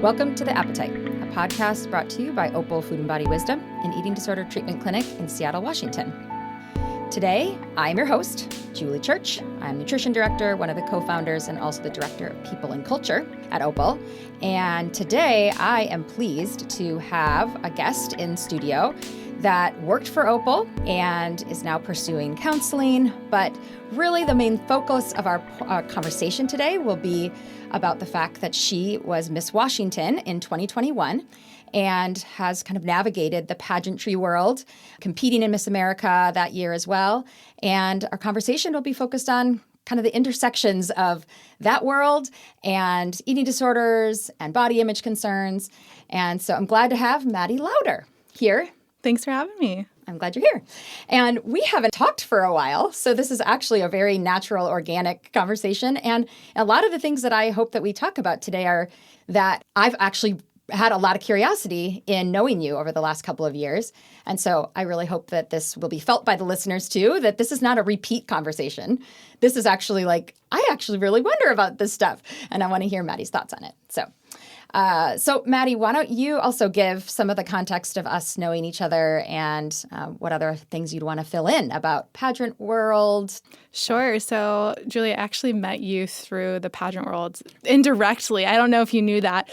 Welcome to The Appetite, a podcast brought to you by Opal Food and Body Wisdom, an eating disorder treatment clinic in Seattle, Washington. Today, I'm your host, Julie Church. I'm nutrition director, one of the co-founders, and also the director of people and culture at Opal. And today, I am pleased to have a guest in studio that worked for Opal and is now pursuing counseling. But really, the main focus of our conversation today will be about the fact that she was Miss Washington in 2021 and has kind of navigated the pageantry world, competing in Miss America that year as well. And our conversation will be focused on kind of the intersections of that world and eating disorders and body image concerns. And so I'm glad to have Maddie Lauder here. Thanks for having me. I'm glad you're here. And we haven't talked for a while, so this is actually a very natural, organic conversation. And a lot of the things that I hope that we talk about today are that I've actually had a lot of curiosity in knowing you over the last couple of years. And so I really hope that this will be felt by the listeners too, that this is not a repeat conversation. This is actually like, I actually really wonder about this stuff. And I want to hear Maddie's thoughts on it. So Maddie, why don't you also give some of the context of us knowing each other and what other things you'd want to fill in about pageant world? Sure. So, Julie, I actually met you through the pageant world indirectly. I don't know if you knew that.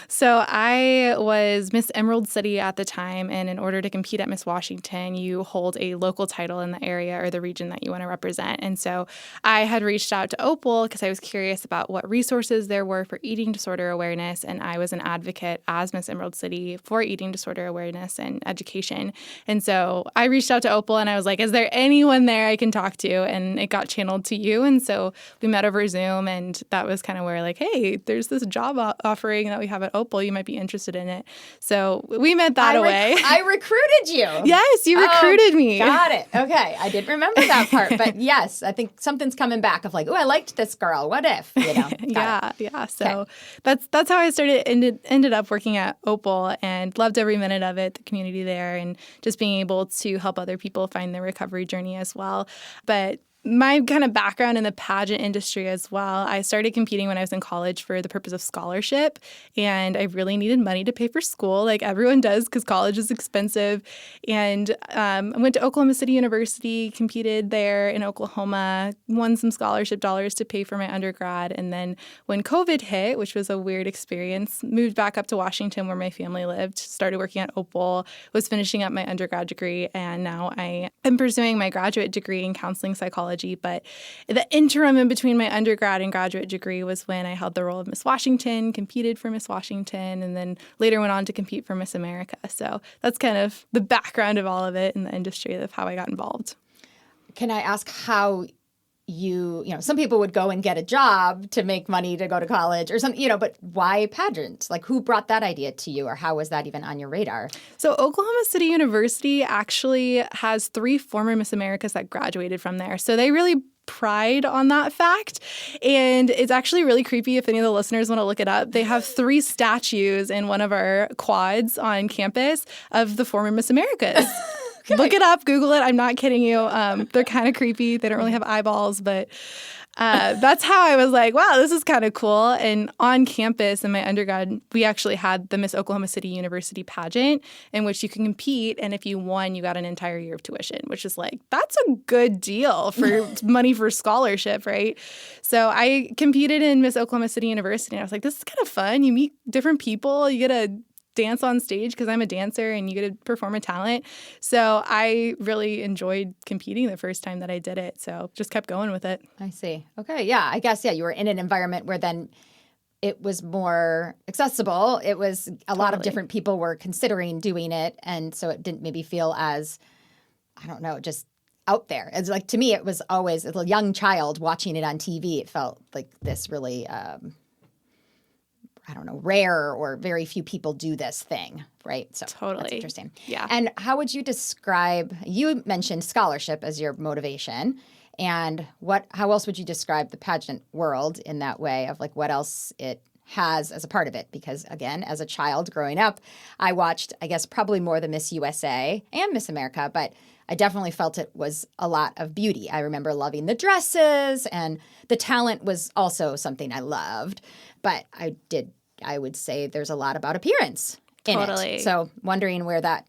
So I was Miss Emerald City at the time, and in order to compete at Miss Washington, you hold a local title in the area or the region that you want to represent. And so I had reached out to Opal because I was curious about what resources there were for eating disorder awareness, and I was an advocate as Miss Emerald City for eating disorder awareness and education. And so I reached out to Opal, and I was like, is there anyone there I can talk to? And it got channeled to you. And so we met over Zoom, and that was kind of where like, hey, there's this job offering that we have at Opal. You might be interested in it. So we met that way. I recruited you. Yes, you recruited me. Got it. Okay. I didn't remember that part. But yes, I think something's coming back of like, oh, I liked this girl. What if? You know? Yeah. So that's how I ended up working at Opal and loved every minute of it, the community there, and just being able to help other people find their recovery journey as well. But my kind of background in the pageant industry as well, I started competing when I was in college for the purpose of scholarship, and I really needed money to pay for school, like everyone does, because college is expensive. And I went to Oklahoma City University, competed there in Oklahoma, won some scholarship dollars to pay for my undergrad. And then when COVID hit, which was a weird experience, moved back up to Washington where my family lived, started working at Opal, was finishing up my undergrad degree, and now I am pursuing my graduate degree in counseling psychology. But the interim in between my undergrad and graduate degree was when I held the role of Miss Washington, competed for Miss Washington, and then later went on to compete for Miss America. So that's kind of the background of all of it in the industry of how I got involved. Can I ask how you know, some people would go and get a job to make money to go to college or something, but why pageant? Like, who brought that idea to you, or how was that even on your radar? So Oklahoma City University actually has 3 former Miss Americas that graduated from there. So they really pride on that fact. And it's actually really creepy if any of the listeners want to look it up. They have 3 statues in one of our quads on campus of the former Miss Americas. Okay. Look it up, Google it. I'm not kidding you. They're kind of creepy. They don't really have eyeballs, but that's how I was like, wow, this is kind of cool. And on campus in my undergrad, we actually had the Miss Oklahoma City University pageant in which you can compete. And if you won, you got an entire year of tuition, which is like, that's a good deal for money for scholarship, right? So I competed in Miss Oklahoma City University, and I was like, this is kind of fun. You meet different people. You get to dance on stage because I'm a dancer, and you get to perform a talent. So I really enjoyed competing the first time that I did it. So just kept going with it. I see. Okay. Yeah. I guess, you were in an environment where then it was more accessible. It was a lot of different people were considering doing it. And so it didn't maybe feel as, I don't know, just out there. It's like, to me, it was always as a young child watching it on TV. It felt like this really, I don't know, rare or very few people do this thing, right? So totally. That's interesting. Yeah. And how would you describe, you mentioned scholarship as your motivation, and how else would you describe the pageant world in that way of like what else it has as a part of it? Because again, as a child growing up, I watched, I guess, probably more the Miss USA and Miss America, but I definitely felt it was a lot of beauty. I remember loving the dresses, and the talent was also something I loved. But I did I would say there's a lot about appearance in Totally. it. So wondering where that...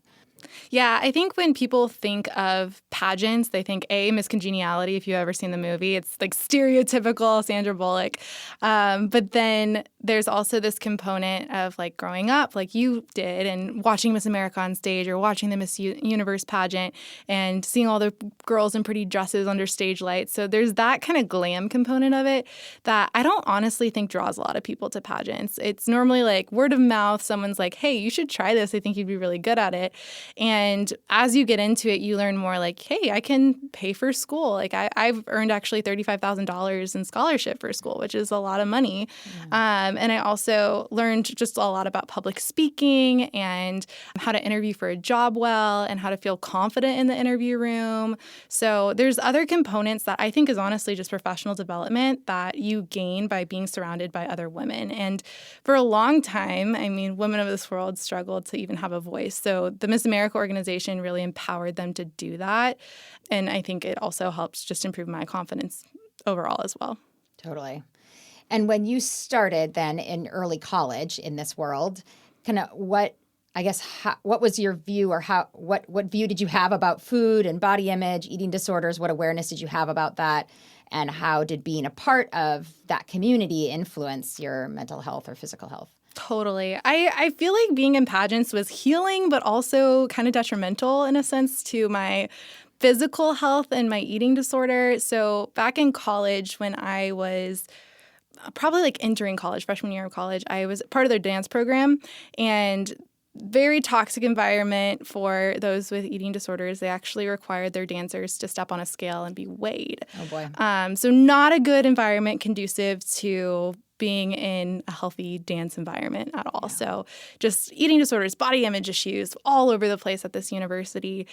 Yeah, I think when people think of pageants, they think, Miss Congeniality, if you've ever seen the movie. It's like stereotypical Sandra Bullock. But then there's also this component of like growing up like you did and watching Miss America on stage or watching the Miss Universe pageant and seeing all the girls in pretty dresses under stage lights. So there's that kind of glam component of it that I don't honestly think draws a lot of people to pageants. It's normally like word of mouth. Someone's like, hey, you should try this. I think you'd be really good at it. And as you get into it, you learn more like, hey, I can pay for school. Like I've earned actually $35,000 in scholarship for school, which is a lot of money. And I also learned just a lot about public speaking and how to interview for a job well and how to feel confident in the interview room. So there's other components that I think is honestly just professional development that you gain by being surrounded by other women. And for a long time, I mean, women of this world struggled to even have a voice. So the Miss America organization really empowered them to do that. And I think it also helps just improve my confidence overall as well. Totally. And when you started then in early college in this world, kind of what was your view or what view did you have about food and body image, eating disorders? What awareness did you have about that? And how did being a part of that community influence your mental health or physical health? Totally. I feel like being in pageants was healing, but also kind of detrimental in a sense to my physical health and my eating disorder. So back in college, when I was probably like entering college, freshman year of college, I was part of their dance program, and very toxic environment for those with eating disorders. They actually required their dancers to step on a scale and be weighed. Oh, boy. So not a good environment conducive to being in a healthy dance environment at all. Yeah. So just eating disorders, body image issues all over the place at this university.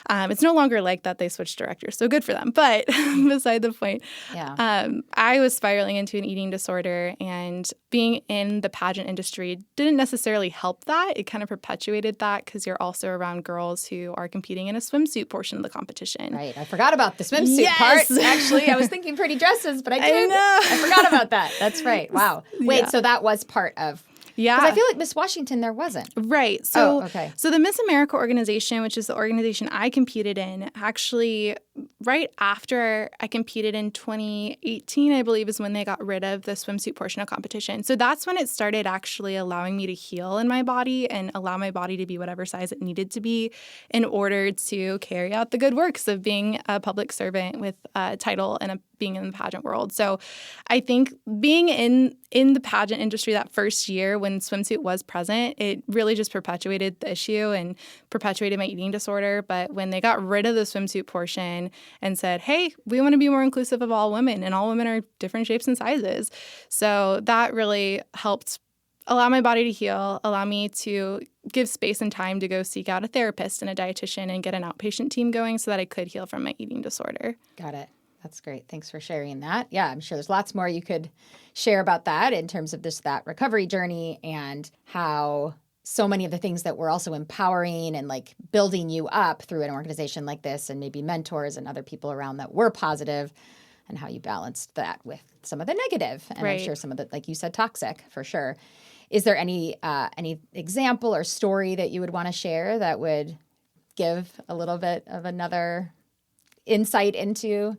It's no longer like that. They switched directors, so good for them. But beside the point, I was spiraling into an eating disorder, and being in the pageant industry didn't necessarily help that. It kind of perpetuated that because you're also around girls who are competing in a swimsuit portion of the competition. Right. I forgot about the swimsuit part. Actually, I was thinking pretty dresses, but I didn't. I forgot about that. That's right. Wow. Wait, so that was part of... Yeah. Because I feel like Miss Washington there wasn't. Right. So, So the Miss America organization, which is the organization I competed in, actually right after I competed in 2018, I believe, is when they got rid of the swimsuit portion of competition. So that's when it started actually allowing me to heal in my body and allow my body to be whatever size it needed to be in order to carry out the good works of being a public servant with a title and being in the pageant world. So I think being in the pageant industry that first year when swimsuit was present, it really just perpetuated the issue and perpetuated my eating disorder. But when they got rid of the swimsuit portion and said, hey, we want to be more inclusive of all women, and all women are different shapes and sizes. So that really helped allow my body to heal, allow me to give space and time to go seek out a therapist and a dietitian and get an outpatient team going so that I could heal from my eating disorder. Got it. That's great. Thanks for sharing that. Yeah, I'm sure there's lots more you could share about that in terms of that recovery journey and how so many of the things that were also empowering and like building you up through an organization like this and maybe mentors and other people around that were positive, and how you balanced that with some of the negative. And I'm sure some of the, like you said, toxic for sure. Is there any example or story that you would want to share that would give a little bit of another insight into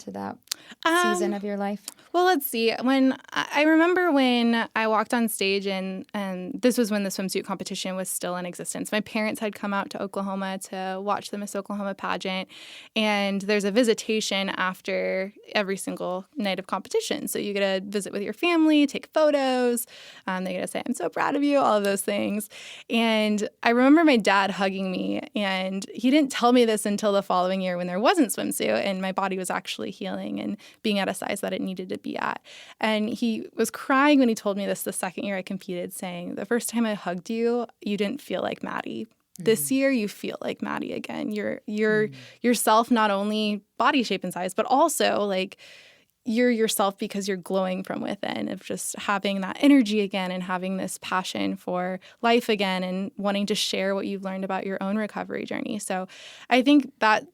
that season of your life? Well, let's see. When I remember when I walked on stage, and this was when the swimsuit competition was still in existence. My parents had come out to Oklahoma to watch the Miss Oklahoma pageant, and there's a visitation after every single night of competition. So you get to visit with your family, take photos. They get to say, I'm so proud of you, all of those things. And I remember my dad hugging me, and he didn't tell me this until the following year when there wasn't swimsuit, and my body was actually healing and being at a size that it needed to be at. And he was crying when he told me this the second year I competed, saying, the first time I hugged you, you didn't feel like Maddie. This year, you feel like Maddie again. You're yourself, not only body shape and size, but also like you're yourself because you're glowing from within, of just having that energy again and having this passion for life again and wanting to share what you've learned about your own recovery journey. So I think that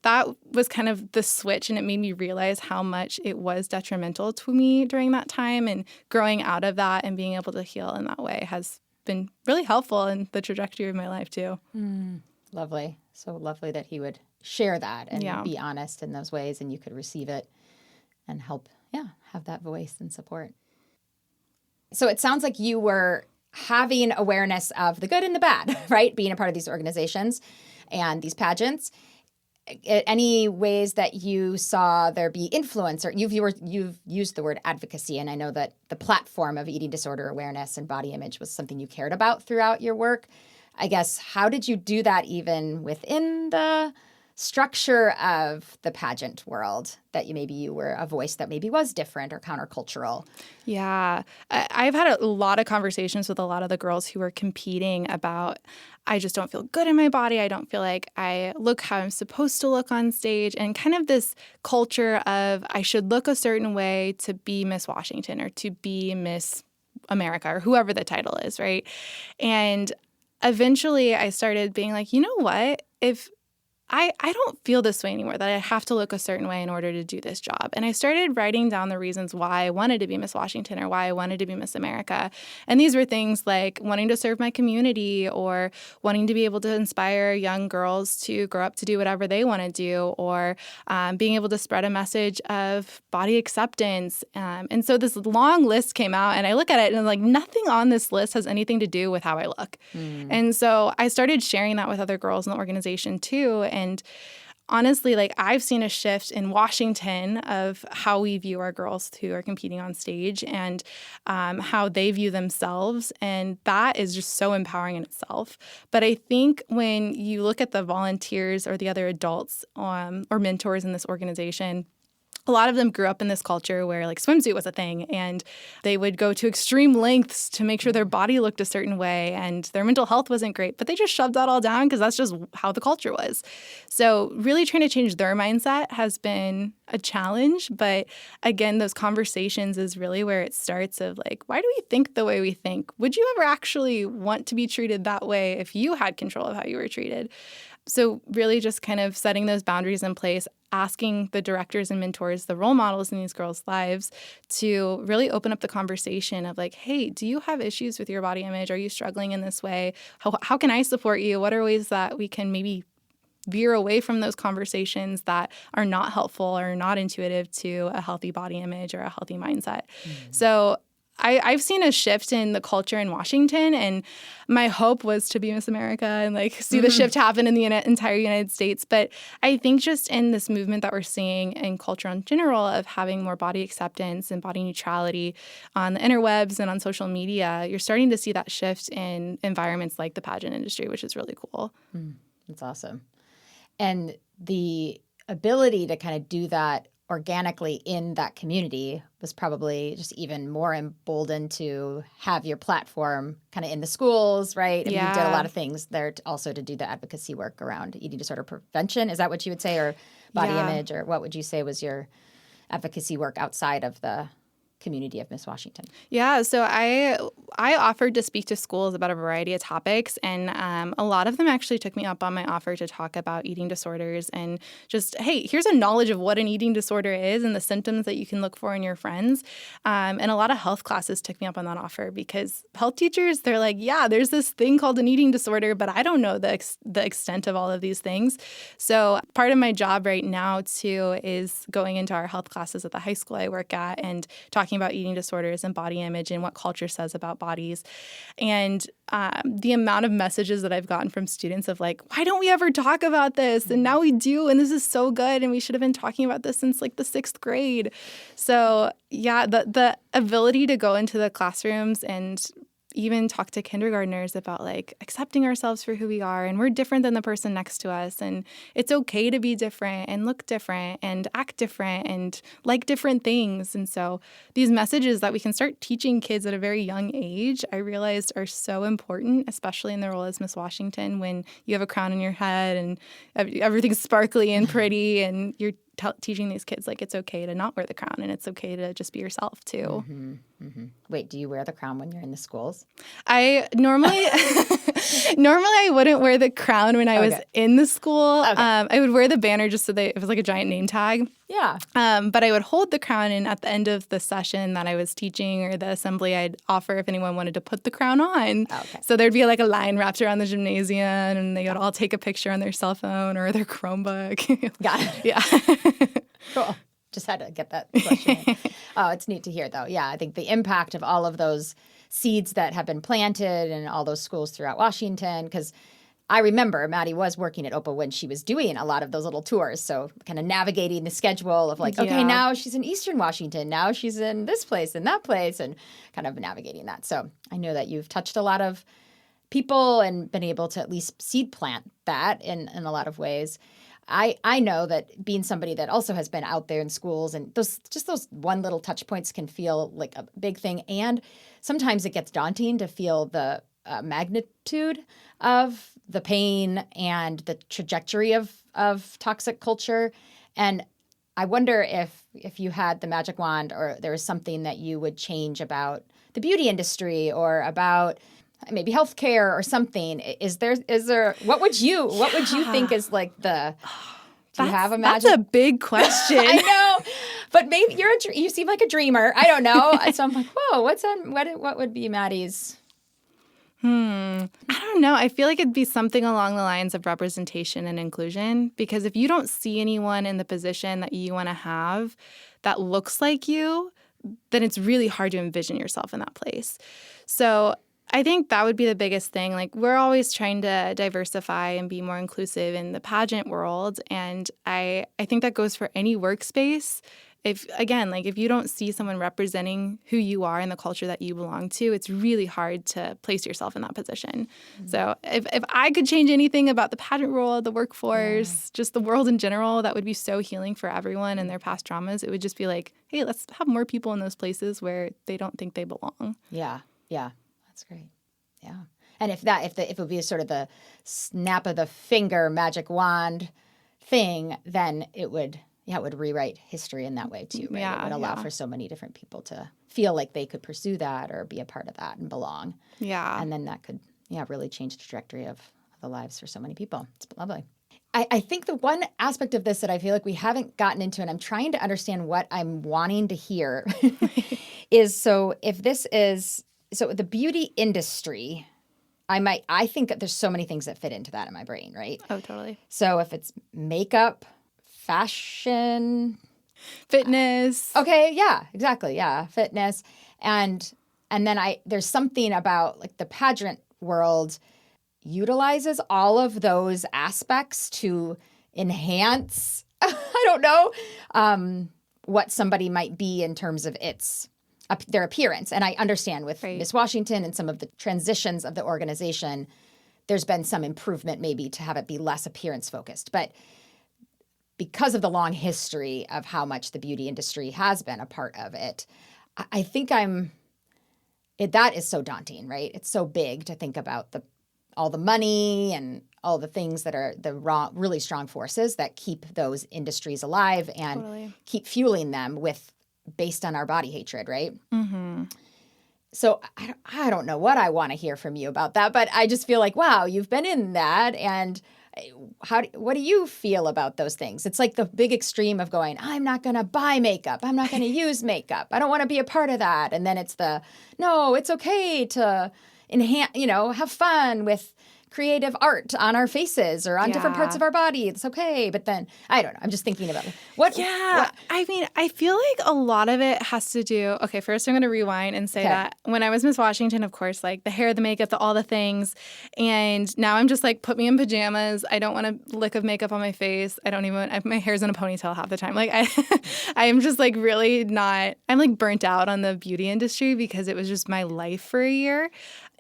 was kind of the switch, and it made me realize how much it was detrimental to me during that time, and growing out of that and being able to heal in that way has been really helpful in the trajectory of my life too. Lovely. So lovely that he would share that and Yeah. be honest in those ways, and you could receive it and help, have that voice and support. So it sounds like you were having awareness of the good and the bad, right? Being a part of these organizations and these pageants. Any ways that you saw there be influence, or you've used the word advocacy, and I know that the platform of eating disorder awareness and body image was something you cared about throughout your work. I guess, how did you do that even within the structure of the pageant world, that you were a voice that maybe was different or countercultural? Yeah. I've had a lot of conversations with a lot of the girls who were competing about, I just don't feel good in my body. I don't feel like I look how I'm supposed to look on stage, and kind of this culture of I should look a certain way to be Miss Washington or to be Miss America or whoever the title is, right? And eventually I started being like, you know what? If I don't feel this way anymore, that I have to look a certain way in order to do this job. And I started writing down the reasons why I wanted to be Miss Washington or why I wanted to be Miss America. And these were things like wanting to serve my community, or wanting to be able to inspire young girls to grow up to do whatever they want to do, or being able to spread a message of body acceptance. And so this long list came out, and I look at it and I'm like, nothing on this list has anything to do with how I look. And so I started sharing that with other girls in the organization too. And honestly, like, I've seen a shift in Washington of how we view our girls who are competing on stage, and how they view themselves. And that is just so empowering in itself. But I think when you look at the volunteers or the other adults or mentors in this organization, a lot of them grew up in this culture where like swimsuit was a thing, and they would go to extreme lengths to make sure their body looked a certain way, and their mental health wasn't great, but they just shoved that all down because that's just how the culture was. So really trying to change their mindset has been a challenge. But again, those conversations is really where it starts, of like, why do we think the way we think? Would you ever actually want to be treated that way if you had control of how you were treated? So really just kind of setting those boundaries in place, asking the directors and mentors, the role models in these girls' lives, to really open up the conversation of like, hey, do you have issues with your body image? Are you struggling in this way? How can I support you? What are ways that we can maybe veer away from those conversations that are not helpful or not intuitive to a healthy body image or a healthy mindset? So I've seen a shift in the culture in Washington, and my hope was to be Miss America and like see the shift happen in the entire United States. But I think just in this movement that we're seeing in culture in general of having more body acceptance and body neutrality on the interwebs and on social media, you're starting to see that shift in environments like the pageant industry, which is really cool. That's awesome. And the ability to kind of do that organically in that community was probably just even more emboldened to have your platform kind of in the schools, right? I mean, you did a lot of things there also to do the advocacy work around eating disorder prevention. Is that what you would say? Or body image? Or what would you say was your advocacy work outside of the community of Miss Washington? Yeah, so I offered to speak to schools about a variety of topics, and a lot of them actually took me up on my offer to talk about eating disorders and just, hey, here's a knowledge of what an eating disorder is and the symptoms that you can look for in your friends. And a lot of health classes took me up on that offer, because health teachers, they're like, yeah, there's this thing called an eating disorder, but I don't know the extent of all of these things. So part of my job right now, too, is going into our health classes at the high school I work at and talking about eating disorders and body image and what culture says about bodies. And the amount of messages that I've gotten from students of like, why don't we ever talk about this? And now we do, and this is so good, and we should have been talking about this since like the 6th grade. So yeah, the ability to go into the classrooms and even talk to kindergartners about like accepting ourselves for who we are, and we're different than the person next to us, and it's okay to be different and look different and act different and like different things. And so these messages that we can start teaching kids at a very young age, I realized are so important, especially in the role as Miss Washington, when you have a crown on your head and everything's sparkly and pretty and you're teaching these kids, like, it's okay to not wear the crown and it's okay to just be yourself too. Mm-hmm. Mm-hmm. Wait, do you wear the crown when you're in the schools? I normally I wouldn't wear the crown when I was in the school. Okay. I would wear the banner just so that it was like a giant name tag. Yeah. But I would hold the crown, and at the end of the session that I was teaching or the assembly, I'd offer if anyone wanted to put the crown on. Okay. So there'd be like a line wrapped around the gymnasium, and they would all take a picture on their cell phone or their Chromebook. Got it. Yeah. Cool. Just had to get that question in. Oh, it's neat to hear, though. Yeah, I think the impact of all of those seeds that have been planted in all those schools throughout Washington, because I remember Maddie was working at OPA when she was doing a lot of those little tours. So kind of navigating the schedule of like, okay, now she's in Eastern Washington. Now she's in this place and that place, and kind of navigating that. So I know that you've touched a lot of people and been able to at least seed plant that in a lot of ways. I know that being somebody that also has been out there in schools, and those one little touch points can feel like a big thing. And sometimes it gets daunting to feel the magnitude of the pain and the trajectory of toxic culture. And I wonder if you had the magic wand, or there was something that you would change about the beauty industry or about maybe healthcare or something. Is there what would you think is like the do you have a magic? That's a big question. I know, but maybe you seem like a dreamer. I don't know. So I'm like, whoa, what would be Maddie's? I don't know. I feel like it'd be something along the lines of representation and inclusion, because if you don't see anyone in the position that you want to have that looks like you, then it's really hard to envision yourself in that place. So I think that would be the biggest thing. Like, we're always trying to diversify and be more inclusive in the pageant world. And I think that goes for any workspace. If you don't see someone representing who you are and the culture that you belong to, it's really hard to place yourself in that position. Mm-hmm. So if I could change anything about the pageant world, the workforce, just the world in general, that would be so healing for everyone and their past traumas. It would just be like, hey, let's have more people in those places where they don't think they belong. Yeah. That's great. Yeah. And if it would be sort of the snap of the finger magic wand thing, then it would rewrite history in that way too, right? It would allow for so many different people to feel like they could pursue that or be a part of that and belong. Yeah. And then that could, really change the trajectory of the lives for so many people. It's lovely. I think the one aspect of this that I feel like we haven't gotten into, and I'm trying to understand what I'm wanting to hear, is so the beauty industry, I think there's so many things that fit into that in my brain, right? Oh, totally. So if it's makeup, fashion, fitness. Okay, yeah, exactly. Yeah, fitness. And then there's something about like the pageant world utilizes all of those aspects to enhance, I don't know, what somebody might be in terms of their appearance. And I understand with Miss Washington and some of the transitions of the organization, there's been some improvement maybe to have it be less appearance focused. But because of the long history of how much the beauty industry has been a part of it, I think that is so daunting, right? It's so big to think about all the money and all the things that are the really strong forces that keep those industries alive and keep fueling them based on our body hatred, right? Mm-hmm. So I don't know what I want to hear from you about that, but I just feel like, wow, you've been in that, and what do you feel about those things? It's like the big extreme of going, I'm not going to buy makeup. I'm not going to use makeup. I don't want to be a part of that. And then it's no, it's okay to enhance, have fun with creative art on our faces or on different parts of our body. It's okay. But then, I don't know. I'm just thinking about it. I mean, I feel like a lot of it has to do, okay, first I'm going to rewind and say that when I was Miss Washington, of course, like the hair, the makeup, all the things. And now I'm just like, put me in pajamas. I don't want a lick of makeup on my face. My hair's in a ponytail half the time. Like I'm just like really not, I'm like burnt out on the beauty industry because it was just my life for a year.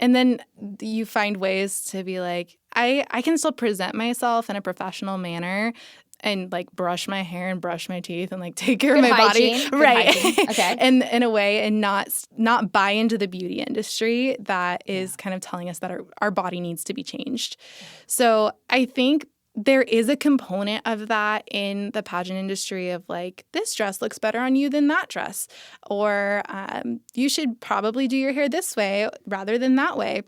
And then you find ways to be like, I can still present myself in a professional manner and like brush my hair and brush my teeth and like take care of my body. Right. Okay. And in a way, and not buy into the beauty industry that is kind of telling us that our body needs to be changed. So I think there is a component of that in the pageant industry of like, this dress looks better on you than that dress, or you should probably do your hair this way rather than that way.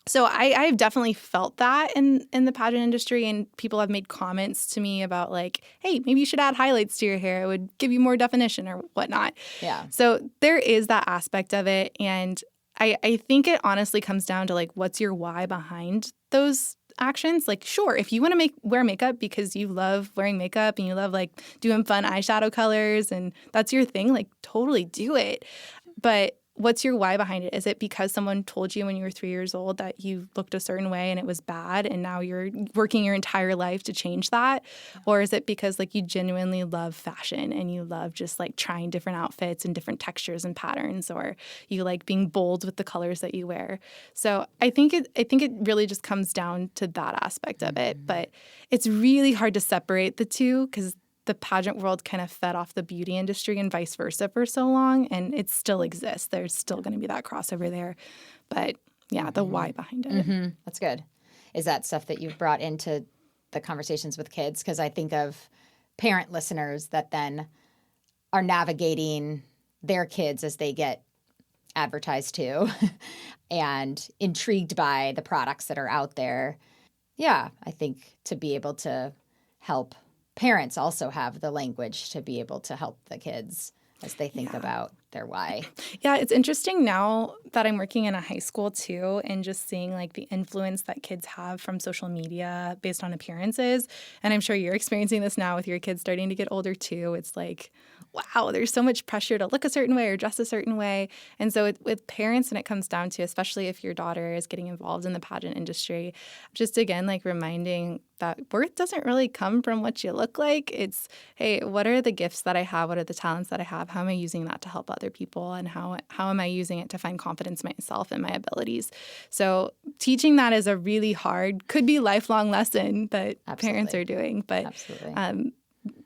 So I've definitely felt that in the pageant industry, and people have made comments to me about like, hey, maybe you should add highlights to your hair. It would give you more definition or whatnot. Yeah. So there is that aspect of it. And I think it honestly comes down to like, what's your why behind those actions? Like, sure, if you want to wear makeup because you love wearing makeup and you love like doing fun eyeshadow colors and that's your thing, like totally do it. But what's your why behind it? Is it because someone told you when you were 3 years old that you looked a certain way and it was bad and now you're working your entire life to change that? Or is it because like you genuinely love fashion and you love just like trying different outfits and different textures and patterns, or you like being bold with the colors that you wear? So I think it really just comes down to that aspect of it. But it's really hard to separate the two because the pageant world kind of fed off the beauty industry and vice versa for so long, and it still exists. There's still going to be that crossover there. But yeah, the why behind it. Mm-hmm. That's good. Is that stuff that you've brought into the conversations with kids? Because I think of parent listeners that then are navigating their kids as they get advertised to and intrigued by the products that are out there. Yeah, I think to be able to help parents also have the language to be able to help the kids as they think about their why. Yeah, it's interesting now that I'm working in a high school too, and just seeing like the influence that kids have from social media based on appearances. And I'm sure you're experiencing this now with your kids starting to get older too. It's like, wow, there's so much pressure to look a certain way or dress a certain way. And so with parents, when it comes down to, especially if your daughter is getting involved in the pageant industry, just again, like reminding that worth doesn't really come from what you look like. It's, hey, what are the gifts that I have? What are the talents that I have? How am I using that to help other people? And how am I using it to find confidence in myself and my abilities? So teaching that is a really hard, could be lifelong lesson that parents are doing. But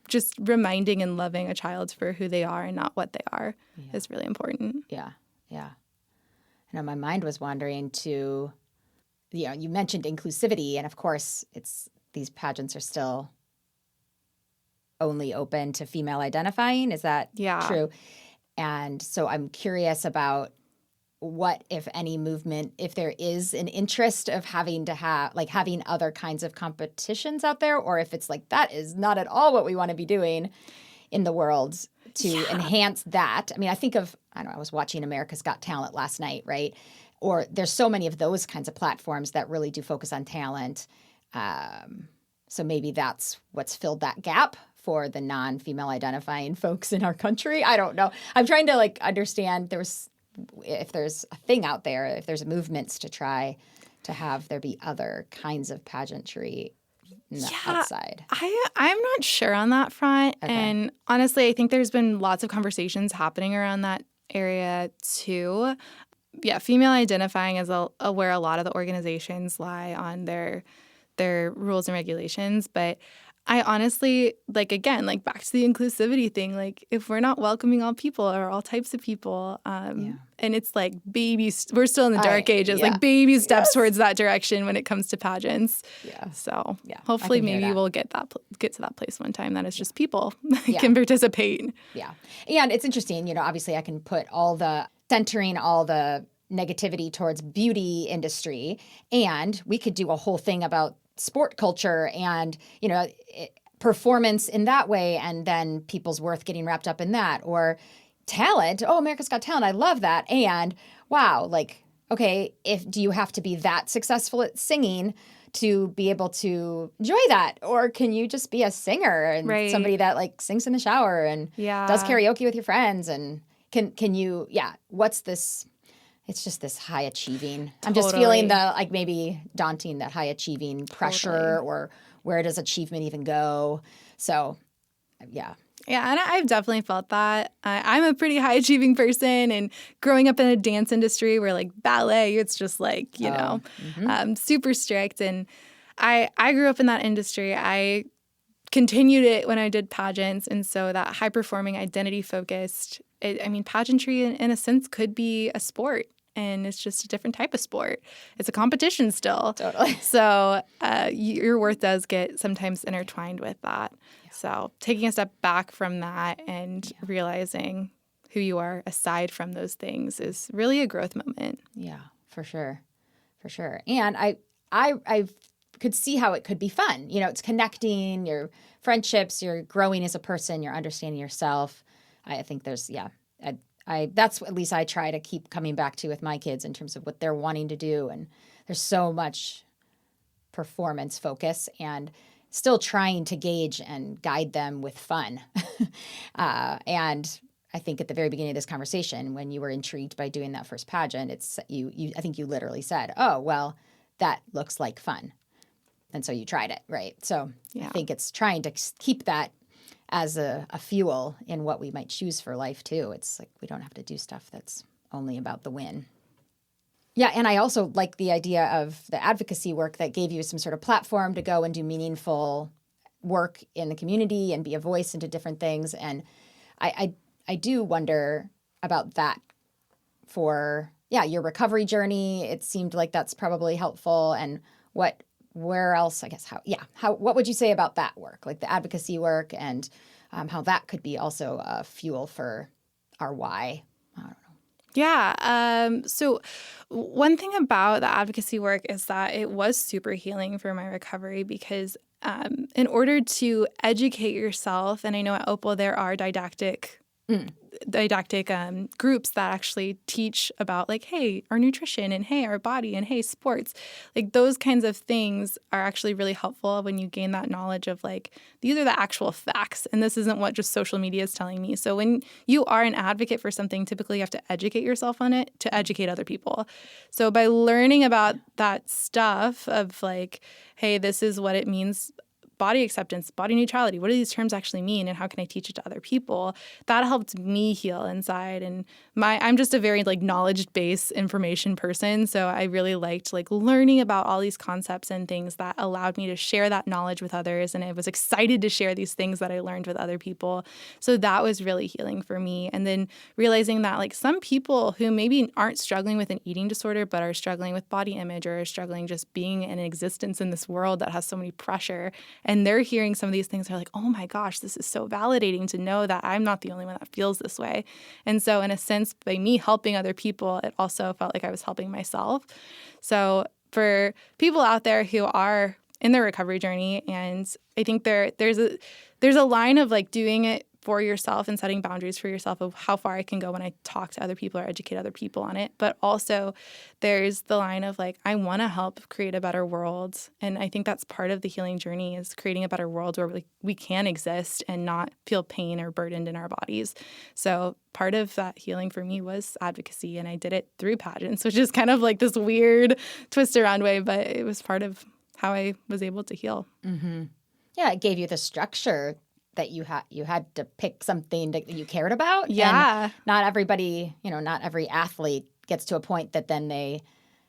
just reminding and loving a child for who they are and not what they are is really important. Yeah, yeah. I know my mind was wandering to, you mentioned inclusivity, and of course, these pageants are still only open to female identifying. Is that true? And so I'm curious about what, if any, movement, if there is an interest of having other kinds of competitions out there, or if it's like that is not at all what we want to be doing in the world to enhance that. I mean, I was watching America's Got Talent last night, right? Or there's so many of those kinds of platforms that really do focus on talent. So maybe that's what's filled that gap for the non-female identifying folks in our country. I don't know. I'm trying to understand if there's a thing out there, if there's movements to try to have there be other kinds of pageantry outside. I'm not sure on that front. Okay. And honestly, I think there's been lots of conversations happening around that area too. Yeah, female identifying is where a lot of the organizations lie on their rules and regulations. But I honestly, back to the inclusivity thing, if we're not welcoming all people or all types of people, and it's like babies, we're still in the dark ages, baby steps towards that direction when it comes to pageants. Yeah. So hopefully maybe we'll get to that place one time that it's just people can participate. Yeah. And it's interesting, obviously I can put centering all the negativity towards beauty industry, and we could do a whole thing about sport culture and, performance in that way, and then people's worth getting wrapped up in that, or talent. Oh, America's Got Talent. I love that. And wow, okay, do you have to be that successful at singing to be able to enjoy that? Or can you just be a singer and somebody that sings in the shower and does karaoke with your friends? And can you, what's this? It's just this high achieving. I'm just feeling the maybe daunting, that high achieving pressure, or where does achievement even go? So, yeah. Yeah, and I've definitely felt that. I'm a pretty high achieving person, and growing up in a dance industry where ballet, it's just super strict. And I grew up in that industry. I continued it when I did pageants, and so that high performing, identity focused. Pageantry in a sense could be a sport. and it's just a different type of sport. It's a competition still. Totally. So your worth does get sometimes intertwined with that. Yeah. So taking a step back from that and realizing who you are aside from those things is really a growth moment. Yeah, for sure. For sure. And I could see how it could be fun. It's connecting your friendships, you're growing as a person, you're understanding yourself. I think there's, that's at least I try to keep coming back to with my kids in terms of what they're wanting to do. And there's so much performance focus and still trying to gauge and guide them with fun. And I think at the very beginning of this conversation, when you were intrigued by doing that first pageant, I think you literally said, oh, well, that looks like fun. And so you tried it, right? So I think it's trying to keep that as a fuel in what we might choose for life, too. It's like we don't have to do stuff that's only about the win. Yeah, and I also like the idea of the advocacy work that gave you some sort of platform to go and do meaningful work in the community and be a voice into different things. And I do wonder about that for, your recovery journey. It seemed like that's probably helpful. And where else, I guess, what would you say about that work, like the advocacy work and how that could be also a fuel for our why? I don't know. Yeah. So one thing about the advocacy work is that it was super healing for my recovery because in order to educate yourself, and I know at Opal there are didactic groups that actually teach about like, hey, our nutrition and hey, our body and hey, sports. Like those kinds of things are actually really helpful when you gain that knowledge of like, these are the actual facts. And this isn't what just social media is telling me. So when you are an advocate for something, typically you have to educate yourself on it to educate other people. So by learning about that stuff of like, hey, this is what it means, body acceptance, body neutrality, what do these terms actually mean and how can I teach it to other people? That helped me heal inside. And I'm just a very like knowledge-based information person. So I really liked like learning about all these concepts and things that allowed me to share that knowledge with others. And I was excited to share these things that I learned with other people. So that was really healing for me. And then realizing that like some people who maybe aren't struggling with an eating disorder, but are struggling with body image or are struggling just being in existence in this world that has so many pressure, and they're hearing some of these things, they're like, oh my gosh, this is so validating to know that I'm not the only one that feels this way. And so in a sense, by me helping other people, it also felt like I was helping myself. So for people out there who are in their recovery journey, and I think there's a line of like doing it for yourself and setting boundaries for yourself of how far I can go when I talk to other people or educate other people on it. But also there's the line of like, I want to help create a better world. And I think that's part of the healing journey is creating a better world where we can exist and not feel pain or burdened in our bodies. So part of that healing for me was advocacy, and I did it through pageants, which is kind of like this weird twist around way, but it was part of how I was able to heal. Mm-hmm. Yeah, it gave you the structure that you had to pick something that you cared about. Yeah. And not everybody, not every athlete gets to a point that then they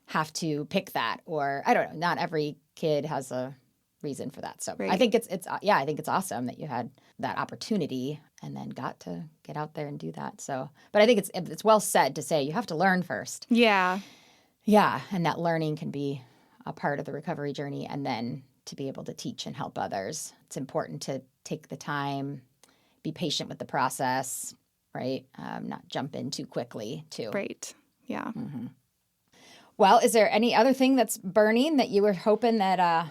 have to pick that, or I don't know, not every kid has a reason for that. So right. I think I think it's awesome that you had that opportunity and then got to get out there and do that. So, but I think it's well said to say you have to learn first. Yeah. Yeah, and that learning can be a part of the recovery journey, and then to be able to teach and help others. It's important to take the time, be patient with the process, right? Not jump in too quickly, too. Right. Yeah. Mm-hmm. Well, is there any other thing that's burning that you were hoping that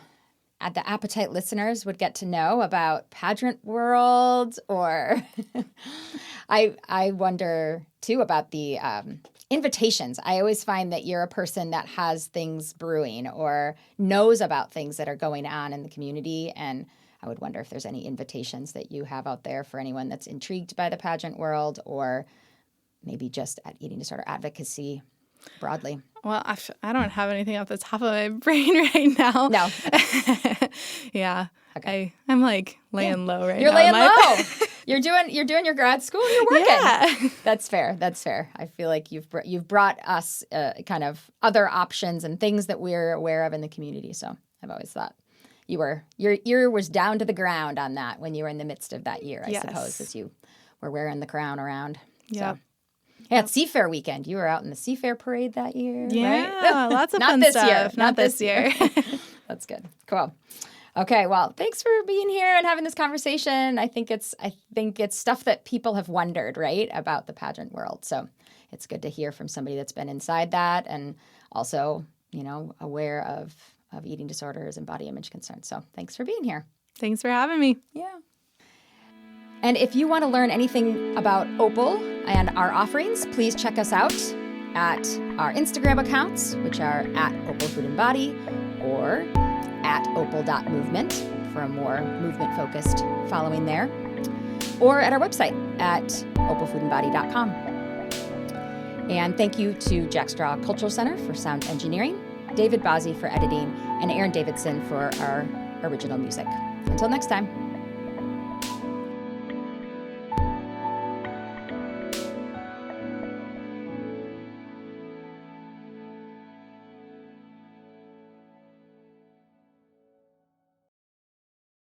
the Appetite listeners would get to know about pageant world? Or I wonder, too, about the invitations. I always find that you're a person that has things brewing or knows about things that are going on in the community, and I would wonder if there's any invitations that you have out there for anyone that's intrigued by the pageant world or maybe just at eating disorder advocacy broadly. Well, I don't have anything off the top of my brain right now. No. Yeah. Okay. I'm like laying low right now. You're laying low. You're doing your grad school. You're working. Yeah. That's fair. I feel like you've brought us kind of other options and things that we're aware of in the community. So I've always thought your ear was down to the ground on that when you were in the midst of that year, I suppose, as you were wearing the crown around. Yeah. So. Yeah, it's Seafair weekend. You were out in the Seafair parade that year, Yeah, right? lots of Not fun this stuff. year. Not this year. That's good. Cool. Okay, well, thanks for being here and having this conversation. I think it's stuff that people have wondered, right, about the pageant world. So it's good to hear from somebody that's been inside that and also, aware of eating disorders and body image concerns. So thanks for being here. Thanks for having me. Yeah. And if you want to learn anything about Opal and our offerings, please check us out at our Instagram accounts, which are at Opal Food and Body or at opal.movement for a more movement-focused following there, or at our website at opalfoodandbody.com. And thank you to Jack Straw Cultural Center for sound engineering, David Bazzi for editing, and Aaron Davidson for our original music. Until next time.